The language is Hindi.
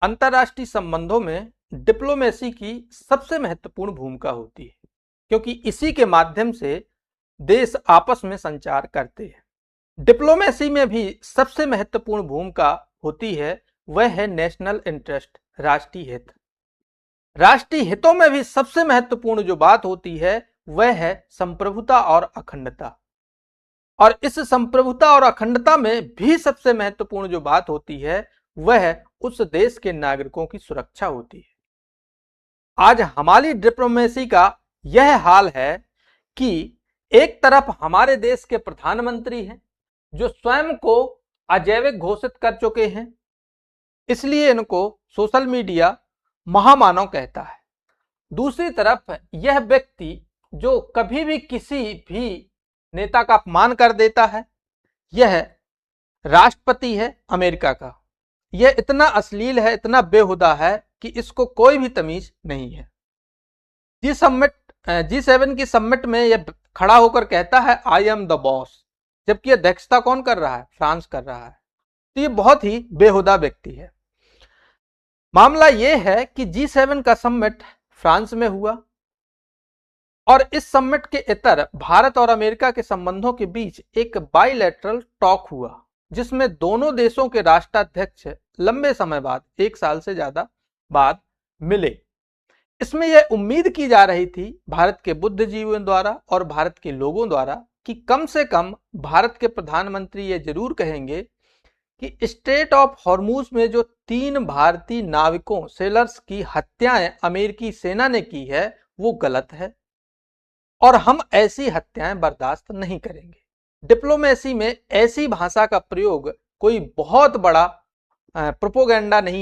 अंतर्राष्ट्रीय संबंधों में डिप्लोमेसी की सबसे महत्वपूर्ण भूमिका होती है, क्योंकि इसी के माध्यम से देश आपस में संचार करते हैं। डिप्लोमेसी में भी सबसे महत्वपूर्ण भूमिका होती है, वह है नेशनल इंटरेस्ट, राष्ट्रीय हित। राष्ट्रीय हितों में भी सबसे महत्वपूर्ण जो बात होती है वह है संप्रभुता और अखंडता। और इस संप्रभुता और अखंडता में भी सबसे महत्वपूर्ण जो बात होती है वह उस देश के नागरिकों की सुरक्षा होती है। आज हमारी डिप्लोमेसी का यह हाल है कि एक तरफ हमारे देश के प्रधानमंत्री हैं जो स्वयं को अजैविक घोषित कर चुके हैं, इसलिए इनको सोशल मीडिया महामानव कहता है। दूसरी तरफ यह व्यक्ति जो कभी भी किसी भी नेता का अपमान कर देता है, यह राष्ट्रपति है अमेरिका का। यह इतना अश्लील है, इतना बेहुदा है कि इसको कोई भी तमीज नहीं है। G7 की समिट में यह खड़ा होकर कहता है आई एम द बॉस, जबकि अध्यक्षता कौन कर रहा है? फ्रांस कर रहा है। तो ये बहुत ही बेहुदा व्यक्ति है। मामला यह है कि G7 का समिट फ्रांस में हुआ और इस समिट के इतर भारत और अमेरिका के संबंधों के बीच एक बाइलैटरल टॉक हुआ, जिसमें दोनों देशों के राष्ट्राध्यक्ष लंबे समय बाद, 1 साल से ज्यादा बाद मिले। इसमें यह उम्मीद की जा रही थी भारत के बुद्धिजीवियों द्वारा और भारत के लोगों द्वारा कि कम से कम भारत के प्रधानमंत्री ये जरूर कहेंगे कि स्ट्रेट ऑफ हॉर्मूज में जो 3 भारतीय नाविकों सेलर्स की हत्याएं अमेरिकी सेना ने की है वो गलत है और हम ऐसी हत्याएं बर्दाश्त नहीं करेंगे। डिप्लोमेसी में ऐसी भाषा का प्रयोग कोई बहुत बड़ा प्रोपोगेंडा नहीं